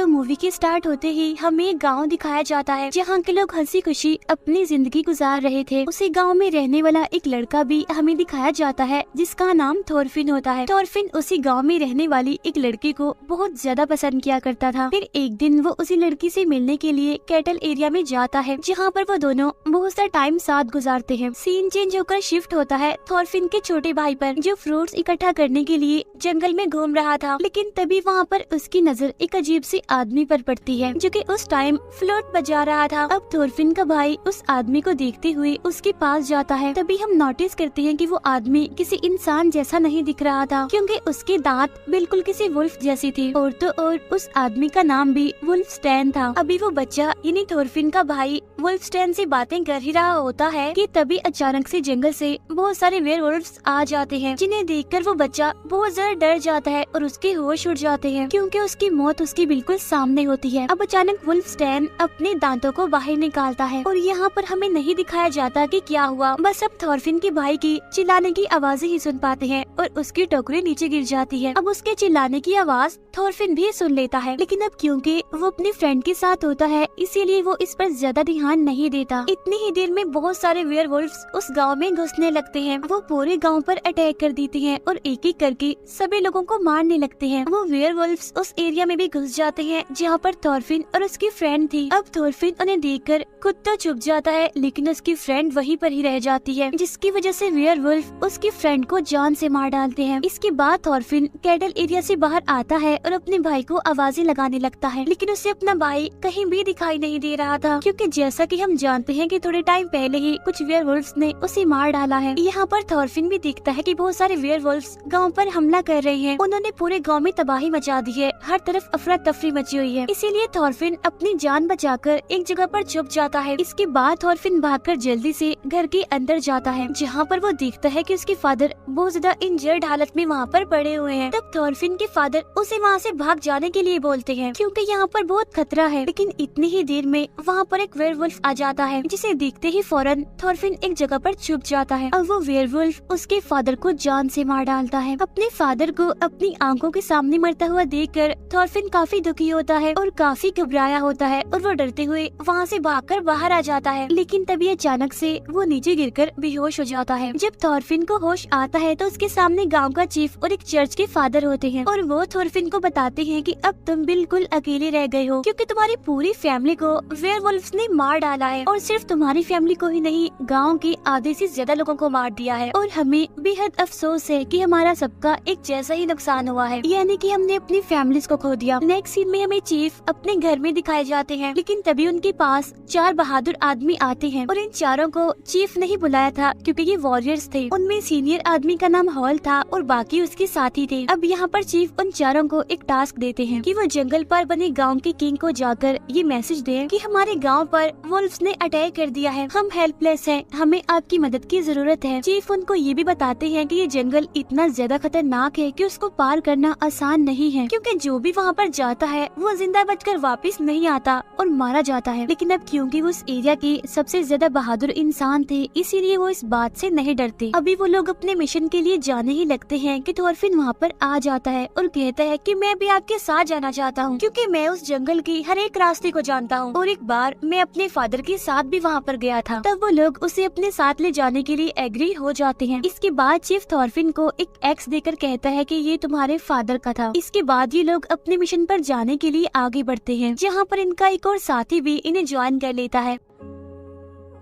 तो मूवी के स्टार्ट होते ही हमें एक गाँव दिखाया जाता है जहाँ के लोग हंसी खुशी अपनी जिंदगी गुजार रहे थे। उसी गाँव में रहने वाला एक लड़का भी हमें दिखाया जाता है जिसका नाम थोरफिन होता है। थोरफिन उसी गाँव में रहने वाली एक लड़की को बहुत ज्यादा पसंद किया करता था। फिर एक दिन वो उसी लड़की से मिलने के लिए कैटल एरिया में जाता है जहाँ पर वो दोनों बहुत सा टाइम साथ गुजारते हैं। सीन चेंज होकर शिफ्ट होता है थोरफिन के छोटे भाई पर, जो फ्रूट्स इकट्ठा करने के लिए जंगल में घूम रहा था। लेकिन तभी वहाँ पर उसकी नजर एक अजीब सी आदमी पर पड़ती है जो कि उस टाइम फ्लूट बजा रहा था। अब थोरफिन का भाई उस आदमी को देखते हुए उसके पास जाता है। तभी हम नोटिस करते हैं कि वो आदमी किसी इंसान जैसा नहीं दिख रहा था क्योंकि उसके दांत बिल्कुल किसी वुल्फ जैसी थी। और तो और उस आदमी का नाम भी वुल्फस्टैन था। अभी वो बच्चा यानी थोरफिन का भाई वुल्फस्टैन से बातें कर ही रहा होता है कि तभी अचानक से जंगल से बहुत सारे वेयरवुल्व्स आ जाते हैं, जिन्हें देखकर वो बच्चा बहुत ज्यादा डर जाता है और उसके होश उड़ जाते हैं क्योंकि उसकी मौत उसके बिल्कुल सामने होती है। अब अचानक वुल्फस्टैन अपने दांतों को बाहर निकालता है और यहाँ पर हमें नहीं दिखाया जाता कि क्या हुआ। बस अब थोरफिन के भाई की चिल्लाने की आवाजें ही सुन पाते हैं और उसकी टोकरी नीचे गिर जाती है। अब उसके चिल्लाने की आवाज थोरफिन भी सुन लेता है, लेकिन अब क्योंकि वो अपने फ्रेंड के साथ होता है इसीलिए वो इस पर ज्यादा ध्यान नहीं देता। इतनी ही देर में बहुत सारे वेयरवुल्व्स उस गांव में घुसने लगते हैं। वो पूरे गांव पर अटैक कर देते हैं और एक एक करके सभी लोगों को मारने लगते हैं। वो वेयरवुल्व्स उस एरिया में भी घुस जाते हैं जहाँ पर थोरफिन और उसकी फ्रेंड थी। अब थोरफिन उन्हें देखकर खुद तो छुप जाता है लेकिन उसकी फ्रेंड वहीं पर ही रह जाती है, जिसकी वजह से वेयरवुल्फ उसकी फ्रेंड को जान से मार डालते हैं। इसके बाद थोरफिन कैटल एरिया से बाहर आता है और अपने भाई को आवाजें लगाने लगता है, लेकिन उसे अपना भाई कहीं भी दिखाई नहीं दे रहा था क्योंकि जैसा कि हम जानते हैं कि थोड़े टाइम पहले ही कुछ वेयरवुल्व्स ने उसे मार डाला है। यहाँ पर थोरफिन भी देखता है कि बहुत सारे वेयरवुल्व्स गांव पर हमला कर रहे हैं। उन्होंने पूरे गांव में तबाही मचा दी है, हर तरफ अफरा तफरी मची हुई है। इसीलिए थोरफिन अपनी जान बचाकर एक जगह पर छुप जाता है। इसके बाद थोरफिन भागकर जल्दी से घर के अंदर जाता है जहाँ पर वो देखता है कि उसके फादर बहुत ज्यादा इंजर्ड हालत में वहाँ पर पड़े हुए हैं। तब थोरफिन के फादर उसे वहाँ से भाग जाने के लिए बोलते हैं क्योंकि यहाँ पर बहुत खतरा है। लेकिन इतनी ही देर में वहाँ पर एक वेयरवुल्फ आ जाता है, जिसे देखते ही फौरन थोरफिन एक जगह पर छुप जाता है। अब वो वेयरवुल्फ उसके फादर को जान से मार डालता है। अपने फादर को अपनी आंखों के सामने मरता हुआ देखकर थोरफिन काफी दुखी होता है और काफी घबराया होता है और वो डरते हुए वहाँ से भागकर बाहर आ जाता है। लेकिन तभी अचानक से वो नीचे गिरकर बेहोश हो जाता है। जब थोरफिन को होश आता है तो उसके सामने गांव का चीफ और एक चर्च के फादर होते हैं और वो थोरफिन को बताते हैं कि अब तुम बिल्कुल अकेले रह गए हो क्योंकि तुम्हारी पूरी फैमिली को वेयरवुल्व्स ने मार डाला है और सिर्फ तुम्हारी फैमिली को ही नहीं, गांव के आधे से ज्यादा लोगों को मार दिया है। और हमें बेहद अफसोस है कि हमारा सबका एक जैसा ही नुकसान हुआ है, यानी कि हमने अपनी फैमिलीज को खो दिया। नेक्स्ट सीन में हमें चीफ अपने घर में दिखाए जाते हैं, लेकिन तभी उनके पास 4 बहादुर आदमी आते हैं और इन चारों को चीफ नहीं बुलाया था क्योंकि ये वॉरियर्स थे। उनमें सीनियर आदमी का नाम हॉल था और बाकी उसके साथी थे। अब यहाँ पर चीफ उन चारों को एक टास्क देते हैं कि वो जंगल पर बने गांव के किंग को जाकर ये मैसेज दें कि हमारे गांव पर वुल्व्स ने अटैक कर दिया है, हम हेल्पलेस हैं, हमें आपकी मदद की जरूरत है। चीफ उनको ये भी बताते हैं कि ये जंगल इतना ज्यादा खतरनाक है कि उसको पार करना आसान नहीं है क्योंकि जो भी वहाँ पर जाता है वो जिंदा बचकर वापस नहीं आता और मारा जाता है। लेकिन अब क्योंकि वो उस एरिया के सबसे ज्यादा बहादुर इंसान थे इसीलिए वो इस बात से नहीं डरते। अभी वो लोग अपने मिशन के लिए जाने ही लगते हैं कि थोरफिन वहाँ पर आ जाता है और कहता है कि मैं भी आपके साथ जाना चाहता हूँ क्योंकि मैं उस जंगल की हर एक रास्ते को जानता हूँ और एक बार मैं अपने फादर के साथ भी वहाँ पर गया था। तब वो लोग उसे अपने साथ ले जाने के लिए एग्री हो जाते हैं। इसके बाद चीफ थोरफिन को एक एक्स देकर कहता है कि ये तुम्हारे फादर का था। इसके बाद ये लोग अपने मिशन पर जाने के लिए आगे बढ़ते हैं जहाँ पर इनका एक और साथी भी इन्हें ज्वाइन कर लेता है।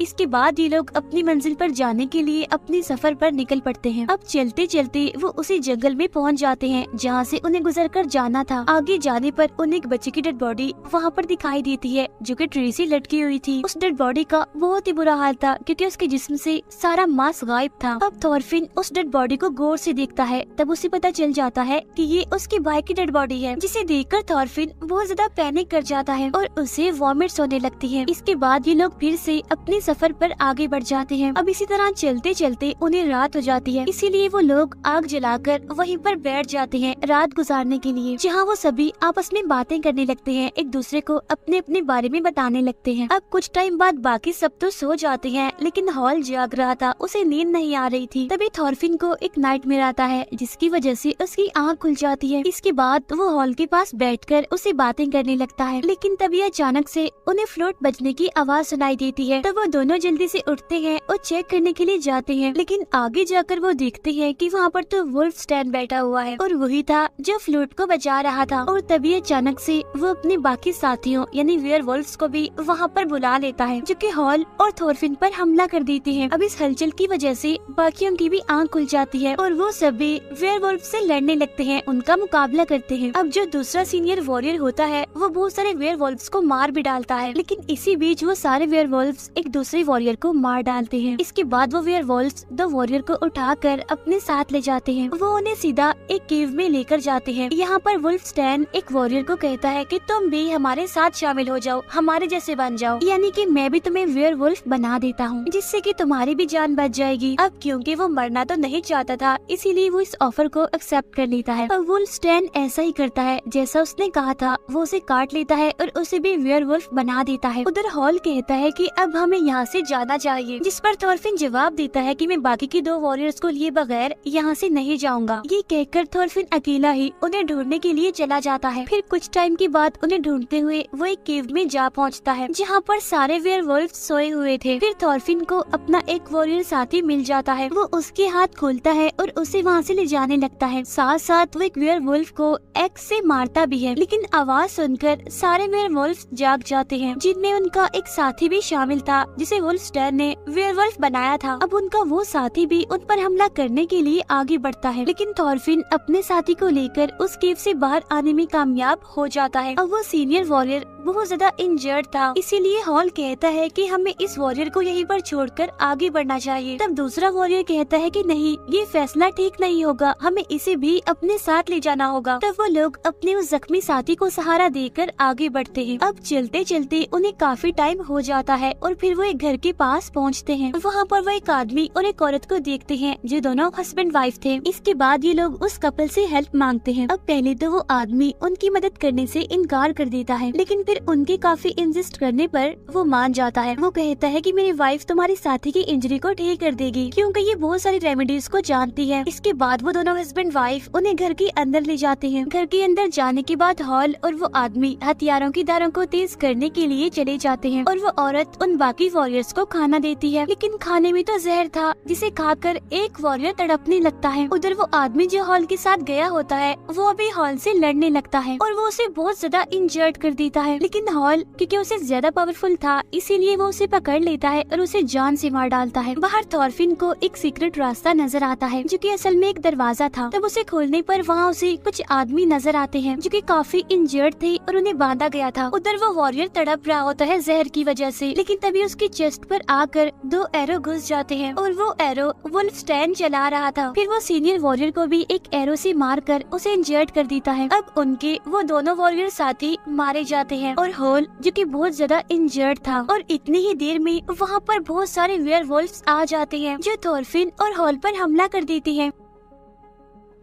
इसके बाद ये लोग अपनी मंजिल पर जाने के लिए अपने सफर पर निकल पड़ते हैं। अब चलते चलते वो उसी जंगल में पहुंच जाते हैं जहां से उन्हें गुजरकर जाना था। आगे जाने पर उन्हें एक बच्चे की डेड बॉडी वहां पर दिखाई देती है जो कि ट्री से लटकी हुई थी। उस डेड बॉडी का बहुत ही बुरा हाल था क्योंकि उसके जिस्म से सारा मांस गायब था। अब थोरफिन उस डेड बॉडी को गौर से देखता है, तब उसे पता चल जाता है कि ये उसके भाई की डेड बॉडी है, जिसे देखकर थोरफिन बहुत ज्यादा पैनिक कर जाता है और उसे वॉमिट्स होने लगती है। इसके बाद ये लोग फिर से अपने सफर पर आगे बढ़ जाते हैं। अब इसी तरह चलते चलते उन्हें रात हो जाती है, इसीलिए वो लोग आग जलाकर वहीं पर बैठ जाते हैं रात गुजारने के लिए, जहाँ वो सभी आपस में बातें करने लगते हैं, एक दूसरे को अपने अपने बारे में बताने लगते हैं। अब कुछ टाइम बाद बाकी सब तो सो जाते हैं, लेकिन हॉल जाग रहा था, उसे नींद नहीं आ रही थी। तभी थॉरफिन को एक नाइटमेयर आता है, जिसकी वजह से उसकी आँख खुल जाती है। इसके बाद वो हॉल के पास बैठकर उसे बातें करने लगता है, लेकिन तभी अचानक से उन्हें फ्लूट बजने की आवाज सुनाई देती है। तब वो दोनों जल्दी से उठते हैं और चेक करने के लिए जाते हैं, लेकिन आगे जाकर वो देखते हैं कि वहाँ पर तो वुल्फस्टैन बैठा हुआ है और वही था जो फ्लूट को बचा रहा था। और तभी अचानक से वो अपने बाकी साथियों यानी वेयरवुल्फ्स को भी वहाँ पर बुला लेता है, जो कि हॉल और थॉरफिन पर हमला कर देते हैं। अब इस हलचल की वजह से बाकियों की भी आँख खुल जाती है और वो सभी वेयरवुल्फ से लड़ने लगते हैं, उनका मुकाबला करते हैं। अब जो दूसरा सीनियर वॉरियर होता है वो बहुत सारे वेयरवुल्फ्स को मार भी डालता है, लेकिन इसी बीच वो सारे वेयरवुल्फ्स एक दूसरे वॉरियर को मार डालते हैं। इसके बाद वो वेयरवुल्फ्स दो वॉरियर को उठाकर अपने साथ ले जाते हैं। वो उन्हें सीधा एक केव में लेकर जाते हैं। यहाँ पर वुल्फस्टैन एक वॉरियर को कहता है कि तुम भी हमारे साथ शामिल हो जाओ, हमारे जैसे बन जाओ, यानी कि मैं भी तुम्हें वेयरवुल्फ बना देता हूँ, जिससे कि तुम्हारी भी जान बच जाएगी। अब क्योंकि वो मरना तो नहीं चाहता था, इसीलिए वो इस ऑफर को एक्सेप्ट कर लेता है। अब वुल्फस्टैन ऐसा ही करता है जैसा उसने कहा था, वो उसे काट लेता है और उसे भी वेयरवुल्फ बना देता है। उधर हॉल कहता है कि अब हमें यहाँ से जाना चाहिए, जिस पर थॉरफिन जवाब देता है कि मैं बाकी की दो वॉरियर्स को लिए बगैर यहाँ से नहीं जाऊंगा। ये कहकर थॉरफिन अकेला ही उन्हें ढूंढने के लिए चला जाता है। फिर कुछ टाइम के बाद उन्हें ढूंढते हुए वो एक केव में जा पहुँचता है, जहाँ पर सारे वेयरवुल्फ सोए हुए थे। फिर थॉरफिन को अपना एक वॉरियर साथी मिल जाता है, वो उसके हाथ खोलता है और उसे वहाँ से ले जाने लगता है। साथ साथ वो एक वेयरवुल्फ को एक्स से मारता भी है, लेकिन आवाज सुनकर सारे वेयरवुल्फ जाग जाते हैं, जिनमें उनका एक साथी भी शामिल था जिसे वुल्फस्टैन ने वेयरवुल्फ बनाया था। अब उनका वो साथी भी उन पर हमला करने के लिए आगे बढ़ता है, लेकिन थॉरफिन अपने साथी को लेकर उस केव से बाहर आने में कामयाब हो जाता है। अब वो सीनियर वॉरियर बहुत ज्यादा इंजर्ड था, इसीलिए हॉल कहता है कि हमें इस वॉरियर को यहीं पर छोड़कर आगे बढ़ना चाहिए। तब दूसरा वॉरियर कहता है कि नहीं, ये फैसला ठीक नहीं होगा, हमें इसे भी अपने साथ ले जाना होगा। तब वो लोग अपने उस जख्मी साथी को सहारा देकर आगे बढ़ते हैं। अब चलते चलते उन्हें काफी टाइम हो जाता है और फिर वो एक घर के पास पहुंचते हैं। वहाँ पर वो एक आदमी और एक औरत को देखते हैं जो दोनों हस्बैंड वाइफ थे। इसके बाद ये लोग उस कपल से हेल्प मांगते हैं। अब पहले तो वो आदमी उनकी मदद करने से इनकार कर देता है, लेकिन फिर उनके काफी इंसिस्ट करने पर वो मान जाता है। वो कहता है कि मेरी वाइफ तुम्हारी साथी की इंजरी को ठीक कर देगी, क्योंकि ये बहुत सारी रेमेडीज को जानती है। इसके बाद वो दोनों हस्बैंड वाइफ उन्हें घर के अंदर ले जाते हैं। घर के अंदर जाने के बाद हॉल और वो आदमी हथियारों की धारों को तेज करने के लिए चले जाते हैं और वो औरत उन बाकी वॉरियर्स को खाना देती है, लेकिन खाने में तो जहर था, जिसे खाकर एक वॉरियर तड़पने लगता है। उधर वो आदमी जो हॉल के साथ गया होता है वो अभी हॉल से लड़ने लगता है और वो उसे बहुत ज्यादा इंजर्ड कर देता है, लेकिन हॉल क्योंकि उसे ज्यादा पावरफुल था इसीलिए वो उसे पकड़ लेता है और उसे जान से मार डालता है। बाहर थॉरफिन को एक सीक्रेट रास्ता नजर आता है, जो कि असल में एक दरवाजा था। तब उसे खोलने पर वहाँ उसे कुछ आदमी नजर आते हैं जो कि काफी इंजर्ड थे और उन्हें बांधा गया था। उधर वो वॉरियर तड़प रहा होता है जहर की वजह से, लेकिन तभी उसकी चेस्ट पर आकर दो एरो घुस जाते हैं और वो एरो वुल्फस्टैन चला रहा था। फिर वो सीनियर वॉरियर को भी एक एरो से मारकर उसे इंजर्ड कर देता है। अब उनके वो दोनों वॉरियर साथी मारे जाते हैं और हॉल जो कि बहुत ज्यादा इंजर्ड था, और इतनी ही देर में वहाँ पर बहुत सारे वेयरवुल्फ्स आ जाते हैं जो थॉरफिन और हॉल पर हमला कर देते हैं।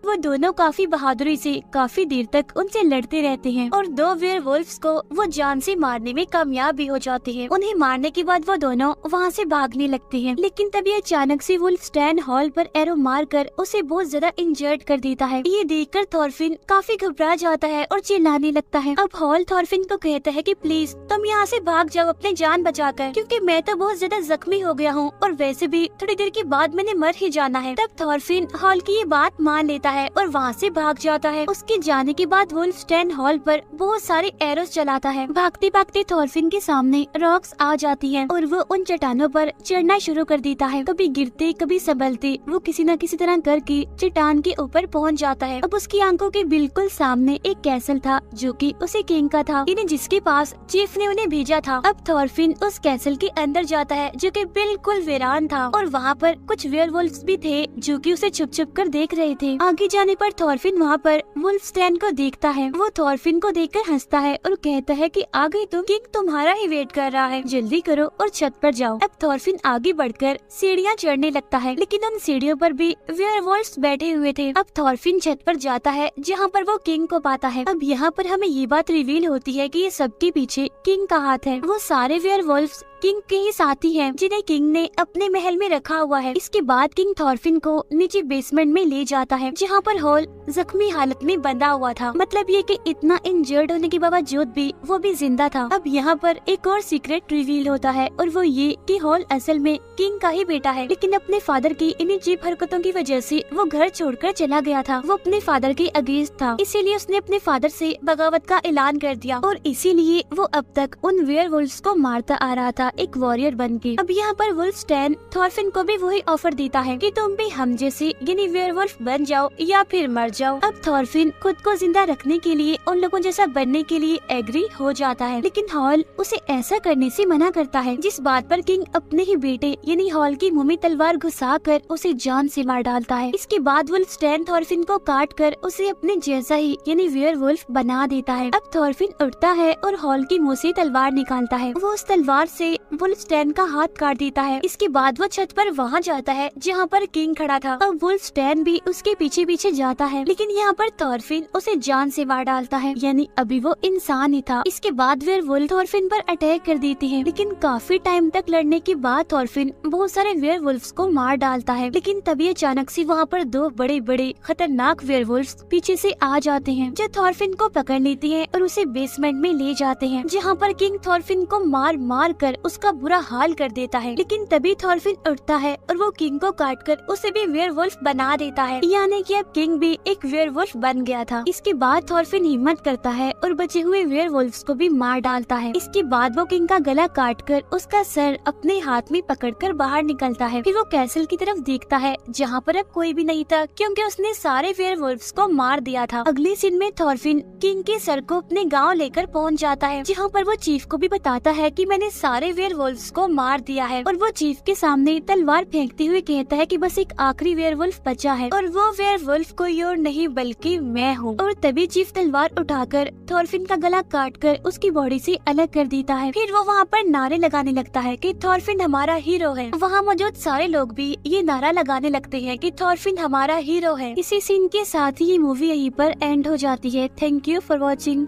वो दोनों काफी बहादुरी से काफी देर तक उनसे लड़ते रहते हैं और दो वेयरवुल्फ्स को वो जान से मारने में कामयाब भी हो जाते हैं। उन्हें मारने के बाद वो दोनों वहाँ से भागने लगते हैं, लेकिन तभी अचानक से वुल्फस्टैन हॉल पर एरो मारकर उसे बहुत ज्यादा इंजर्ड कर देता है। ये देखकर थॉरफिन काफी घबरा जाता है और चिल्लाने लगता है। अब हॉल थॉरफिन को कहता है कि प्लीज तुम यहाँ से भाग जाओ अपनी जान बचाकर, क्योंकि मैं तो बहुत ज्यादा जख्मी हो गया हूँ और वैसे भी थोड़ी देर के बाद मैंने मर ही जाना है। तब थॉरफिन हॉल की ये बात मान लेता है और वहाँ से भाग जाता है। उसके जाने के बाद वुल्फस्टैन हॉल पर बहुत सारे एरोस चलाता है। भागते भागते थॉरफिन के सामने रॉक्स आ जाती हैं और वो उन चट्टानों पर चढ़ना शुरू कर देता है। कभी गिरते कभी संभलते वो किसी न किसी तरह करके चट्टान के ऊपर पहुँच जाता है। अब उसकी आंखों के बिल्कुल सामने एक कैसल था जो कि उसे किंग का था, यानी जिसके पास चीफ ने उन्हें भेजा था। अब थॉरफिन उस कैसल के अंदर जाता है जो कि बिल्कुल वीरान था और वहाँ पर कुछ वेयरवुल्फ्स भी थे जो कि उसे छुप छुप कर देख रहे थे। आगे के जाने पर थॉरफिन वहाँ पर वुल्फस्टैन को देखता है। वो थॉरफिन को देखकर हंसता है और कहता है कि आ गई तुम, किंग तुम्हारा ही वेट कर रहा है, जल्दी करो और छत पर जाओ। अब थॉरफिन आगे बढ़कर सीढ़ियाँ चढ़ने लगता है, लेकिन उन सीढ़ियों पर भी वेयरवुल्व्स बैठे हुए थे। अब थॉरफिन छत पर जाता है जहाँ पर वो किंग को पाता है। अब यहाँ पर हमें ये बात रिवील होती है कि ये सबके पीछे किंग का हाथ है। वो सारे वेयरवुल्व्स किंग के ही साथी हैं, जिन्हें किंग ने अपने महल में रखा हुआ है। इसके बाद किंग थॉरफिन को नीचे बेसमेंट में ले जाता है, जहाँ पर हॉल जख्मी हालत में बंधा हुआ था। मतलब ये कि इतना इंजर्ड होने के बावजूद भी वो भी जिंदा था। अब यहाँ पर एक और सीक्रेट रिवील होता है, और वो ये कि हॉल असल में किंग का ही बेटा है, लेकिन अपने फादर की इन अजीब हरकतों की वजह से वो घर छोड़कर चला गया था। वो अपने फादर के अगेंस्ट था, इसीलिए उसने अपने फादर से बगावत का ऐलान कर दिया, और इसीलिए वो अब तक उन वेयरवुल्व्स को मारता आ रहा था, एक वॉरियर बन के। अब यहाँ पर वुल्फस्टैन थॉरफिन को भी वही ऑफर देता है कि तुम भी हम जैसे यानी वेयरवुल्फ बन जाओ या फिर मर जाओ। अब थॉरफिन खुद को जिंदा रखने के लिए उन लोगों जैसा बनने के लिए एग्री हो जाता है, लेकिन हॉल उसे ऐसा करने से मना करता है, जिस बात पर किंग अपने ही बेटे यानी हॉल की मुंह में तलवार घुसाकर उसे जान से मार डालता है। इसके बाद वुल्फस्टैन थॉरफिन को काट कर उसे अपने जैसा ही यानी वेयरवुल्फ बना देता है। अब थॉरफिन उठता है और हॉल की मुंह से तलवार निकालता है। वो उस तलवार से वुल्फस्टैन का हाथ काट देता है। इसके बाद वो छत पर वहाँ जाता है जहाँ पर किंग खड़ा था। अब वुल्फस्टैन भी उसके पीछे पीछे जाता है, लेकिन यहाँ पर थॉरफिन उसे जान से मार डालता है, यानी अभी वो इंसान ही था। इसके बाद वेयरवुल्फ थॉरफिन पर अटैक कर देती है, लेकिन काफी टाइम तक लड़ने के बाद थॉरफिन बहुत सारे वेयरवुल्व्स को मार डालता है। लेकिन तभी अचानक से वहाँ पर दो बड़े बड़े खतरनाक वेयरवुल्व्स पीछे से आ जाते हैं, जो थॉरफिन को पकड़ लेते हैं और उसे बेसमेंट में ले जाते हैं, जहाँ पर किंग थॉरफिन को मार मार कर उसका बुरा हाल कर देता है। लेकिन तभी थॉरफिन उठता है और वो किंग को काटकर उसे भी वेयरवुल्फ बना देता है, यानी कि अब किंग भी एक वेयरवुल्फ बन गया था। इसके बाद थॉरफिन हिम्मत करता है और बचे हुए वेयरवुल्व्स को भी मार डालता है। इसके बाद वो किंग का गला काटकर उसका सर अपने हाथ में पकड़कर बाहर निकलता है। फिर वो कैसल की तरफ देखता है, जहाँ पर अब कोई भी नहीं था, क्योंकि उसने सारे वेयरवुल्व्स को मार दिया था। अगले सीन में थॉरफिन किंग के सर को अपने गाँव लेकर पहुँच जाता है, जहाँ पर वो चीफ को भी बताता है कि मैंने सारे वेयरवुल्व्स को मार दिया है। और वो चीफ के सामने तलवार फेंकते हुए कहता है कि बस एक आखिरी वेयरवुल्फ बचा है, और वो वेयरवुल्फ कोई और नहीं बल्कि मैं हूँ। और तभी चीफ तलवार उठाकर थॉरफिन का गला काटकर उसकी बॉडी से अलग कर देता है। फिर वो वहाँ पर नारे लगाने लगता है कि थॉरफिन हमारा हीरो है। वहाँ मौजूद सारे लोग भी ये नारा लगाने लगते हैं कि थॉरफिन हमारा हीरो है। इसी सीन के साथ ही ये मूवी यहीं पर एंड हो जाती है। Thank you for watching.